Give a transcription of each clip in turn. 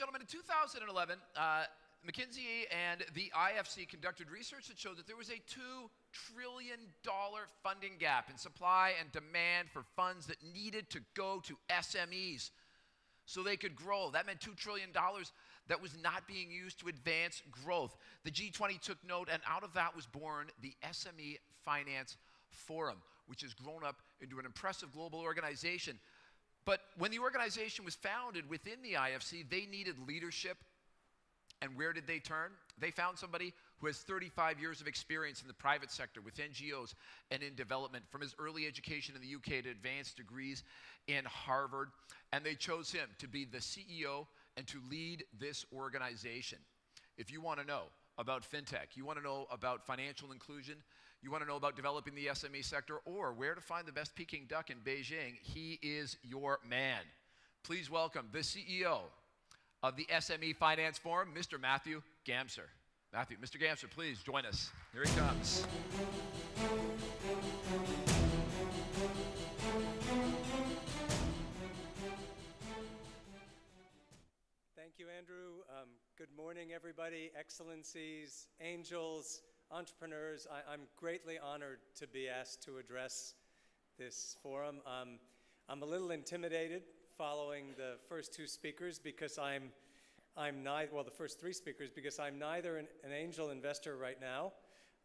gentlemen, in 2011, McKinsey and the IFC conducted research that showed that there was a $2 trillion funding gap in supply and demand for funds that needed to go to SMEs so they could grow. That meant $2 trillion that was not being used to advance growth. The G20 took note, and out of that was born the SME Finance Forum, which has grown up into an impressive global organization. But when the organization was founded within the IFC, they needed leadership. And where did they turn? They found somebody who has 35 years of experience in the private sector with NGOs and in development, from his early education in the UK to advanced degrees in Harvard. And they chose him to be the CEO and to lead this organization. If you want to know about fintech, you want to know about financial inclusion, you want to know about developing the SME sector, or where to find the best Peking duck in Beijing, he is your man. Please welcome the CEO of the SME Finance Forum, Mr. Matthew Gamser. Mr. Gamser, please join us. Here he comes. Thank you, Andrew. Good morning, everybody, excellencies, angels, entrepreneurs. I'm greatly honored to be asked to address this forum. I'm a little intimidated following the first two speakers because I'm neither, well, the first three speakers, because I'm neither an angel investor right now.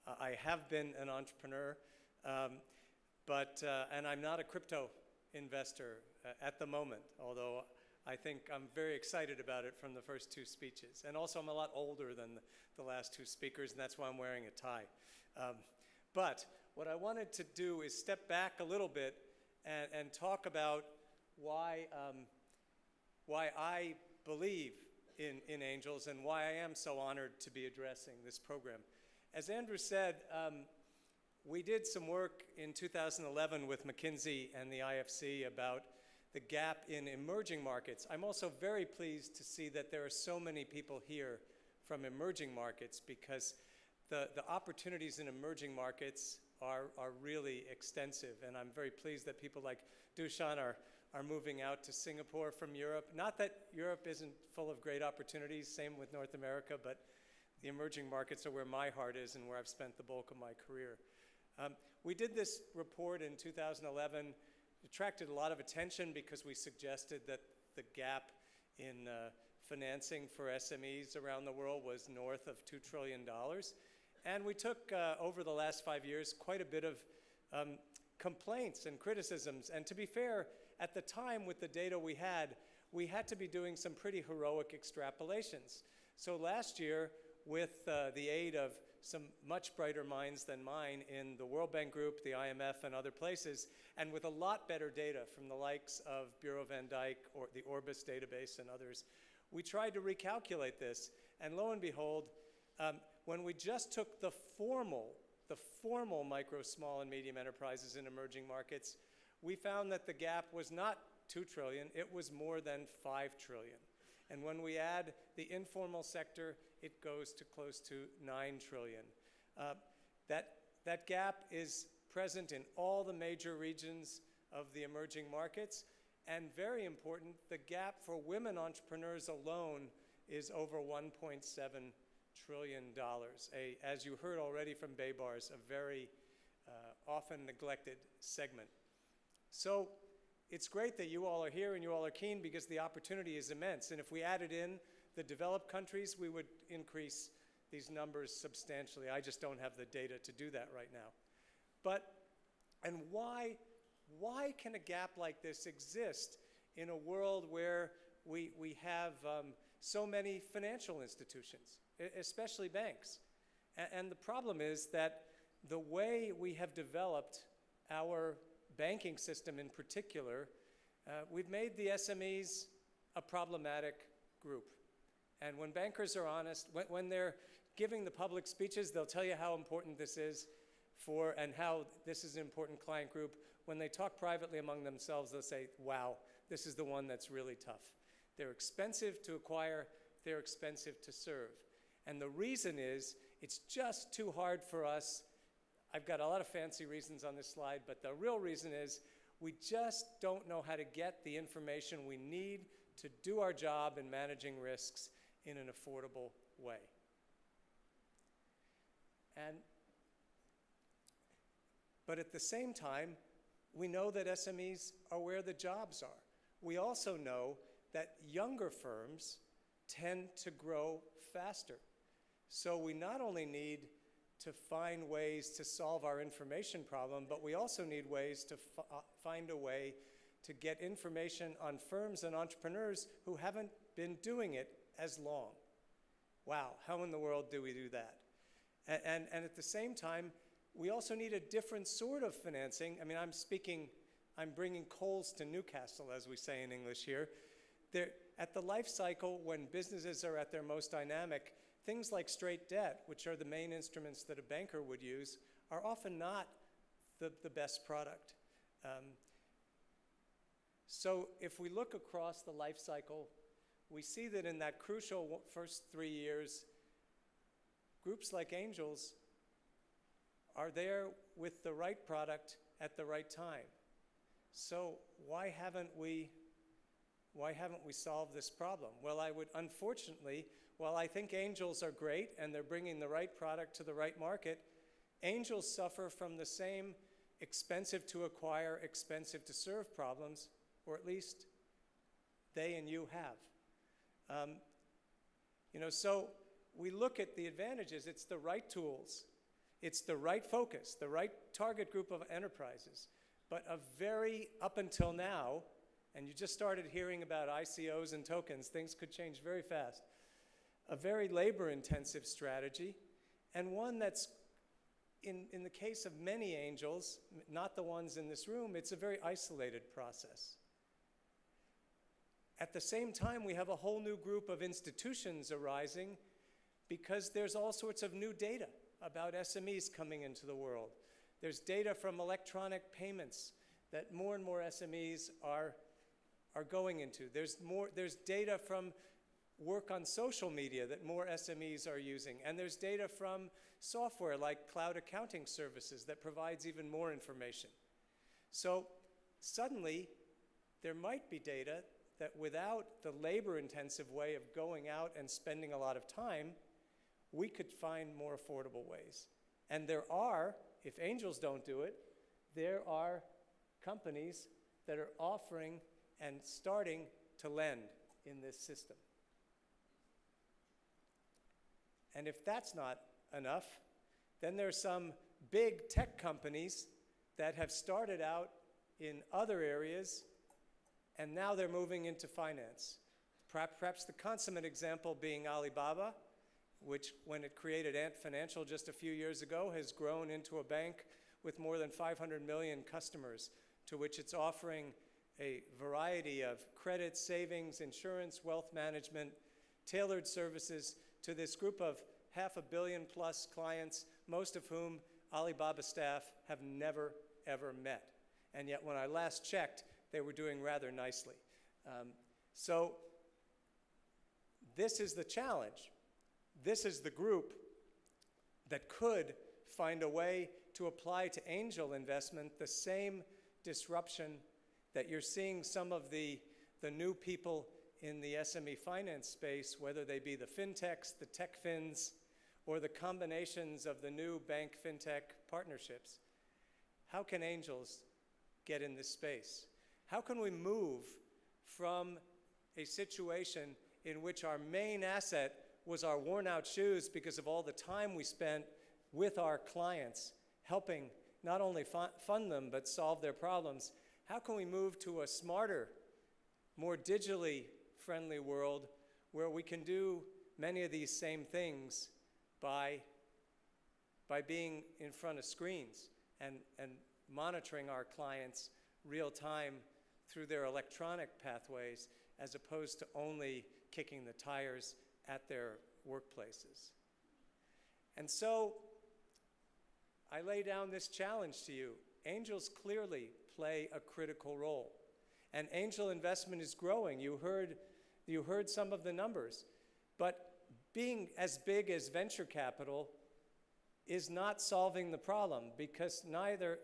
I have been an entrepreneur, and I'm not a crypto investor at the moment, although I think I'm very excited about it from the first two speeches. And also I'm a lot older than the last two speakers, and that's why I'm wearing a tie. But what I wanted to do is step back a little bit and talk about why I believe in angels and why I am so honored to be addressing this program. As Andrew said, we did some work in 2011 with McKinsey and the IFC about the gap in emerging markets. I'm also very pleased to see that there are so many people here from emerging markets, because the opportunities in emerging markets are really extensive, and I'm very pleased that people like Dushan are moving out to Singapore from Europe. Not that Europe isn't full of great opportunities, same with North America, but the emerging markets are where my heart is and where I've spent the bulk of my career. We did this report in 2011. It attracted a lot of attention because we suggested that the gap in financing for SMEs around the world was north of $2 trillion. And we took, over the last 5 years, quite a bit of complaints and criticisms. And to be fair, at the time with the data we had to be doing some pretty heroic extrapolations. So last year, with the aid of some much brighter minds than mine in the World Bank Group, the IMF, and other places, and with a lot better data from the likes of Bureau van Dijk or the Orbis database and others, we tried to recalculate this. And lo and behold, when we just took the formal micro, small, and medium enterprises in emerging markets, we found that the gap was not 2 trillion, it was more than 5 trillion. And when we add the informal sector, it goes to close to 9 trillion. That gap is present in all the major regions of the emerging markets. And very important, the gap for women entrepreneurs alone is over $1.7 trillion. As you heard already from Baybars, a very often neglected segment. So it's great that you all are here and you all are keen, because the opportunity is immense. And if we added in the developed countries, we would increase these numbers substantially. I just don't have the data to do that right now. And why can a gap like this exist in a world where we have so many financial institutions, especially banks? And the problem is that the way we have developed our banking system in particular, we've made the SMEs a problematic group. And when bankers are honest, when they're giving the public speeches, they'll tell you how important this is and how this is an important client group. When they talk privately among themselves, they'll say, wow, this is the one that's really tough. They're expensive to acquire, they're expensive to serve. And the reason is, it's just too hard for us. I've got a lot of fancy reasons on this slide, but the real reason is we just don't know how to get the information we need to do our job in managing risks in an affordable way. But at the same time, we know that SMEs are where the jobs are. We also know that younger firms tend to grow faster. So we not only need to find ways to solve our information problem, but we also need ways to find a way to get information on firms and entrepreneurs who haven't been doing it as long. Wow, how in the world do we do that? And at the same time, we also need a different sort of financing. I mean, I'm bringing coals to Newcastle, as we say in English here. At the life cycle, when businesses are at their most dynamic, things like straight debt, which are the main instruments that a banker would use, are often not the best product. So if we look across the life cycle, we see that in that crucial first 3 years, groups like Angels are there with the right product at the right time. So why haven't we solved this problem? Well, unfortunately, while I think Angels are great and they're bringing the right product to the right market, Angels suffer from the same expensive to acquire, expensive to serve problems, or at least they and you have. So we look at the advantages. It's the right tools. It's the right focus, the right target group of enterprises. But up until now, and you just started hearing about ICOs and tokens, things could change very fast, a very labor-intensive strategy, and one that's, in the case of many Angels, not the ones in this room, it's a very isolated process. At the same time, we have a whole new group of institutions arising because there's all sorts of new data about SMEs coming into the world. There's data from electronic payments that more and more SMEs are going into. There's data from work on social media that more SMEs are using. And there's data from software like cloud accounting services that provides even more information. So suddenly, there might be data that without the labor-intensive way of going out and spending a lot of time, we could find more affordable ways. And there are, if Angels don't do it, there are companies that are offering and starting to lend in this system. And if that's not enough, then there's some big tech companies that have started out in other areas, and now they're moving into finance. Perhaps the consummate example being Alibaba, which when it created Ant Financial just a few years ago has grown into a bank with more than 500 million customers, to which it's offering a variety of credit, savings, insurance, wealth management, tailored services to this group of 500 million plus clients, most of whom Alibaba staff have never, ever met. And yet when I last checked, they were doing rather nicely. So this is the challenge. This is the group that could find a way to apply to angel investment the same disruption that you're seeing some of the new people in the SME finance space, whether they be the fintechs, the tech fins, or the combinations of the new bank fintech partnerships. How can angels get in this space? How can we move from a situation in which our main asset was our worn out shoes because of all the time we spent with our clients, helping not only fund them, but solve their problems? How can we move to a smarter, more digitally friendly world where we can do many of these same things by being in front of screens and monitoring our clients real time through their electronic pathways, as opposed to only kicking the tires at their workplaces? And so I lay down this challenge to you. Angels clearly play a critical role. And angel investment is growing. You heard some of the numbers. But being as big as venture capital is not solving the problem, because neither,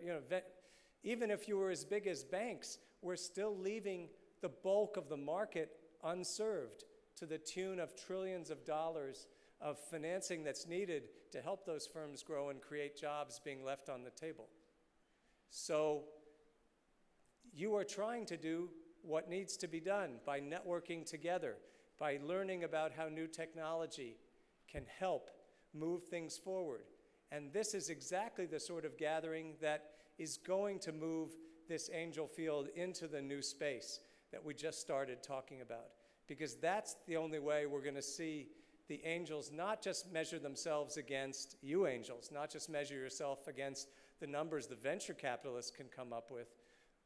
even if you were as big as banks, we're still leaving the bulk of the market unserved to the tune of trillions of dollars of financing that's needed to help those firms grow and create jobs being left on the table. So you are trying to do what needs to be done by networking together, by learning about how new technology can help move things forward. And this is exactly the sort of gathering that is going to move this angel field into the new space that we just started talking about. Because that's the only way we're going to see the angels not just measure themselves against you angels, not just measure yourself against the numbers the venture capitalists can come up with,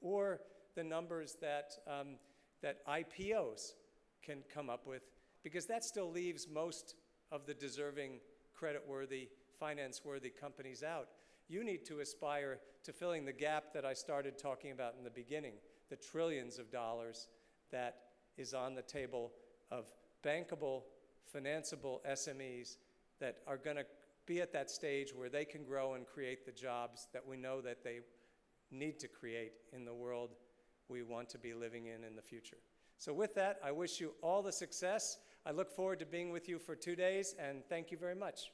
or the numbers that, that IPOs can come up with, because that still leaves most of the deserving, credit-worthy, finance-worthy companies out. You need to aspire to filling the gap that I started talking about in the beginning, the trillions of dollars that is on the table of bankable, financeable SMEs that are going to be at that stage where they can grow and create the jobs that we know that they need to create in the world we want to be living in the future. So with that, I wish you all the success. I look forward to being with you for 2 days, and thank you very much.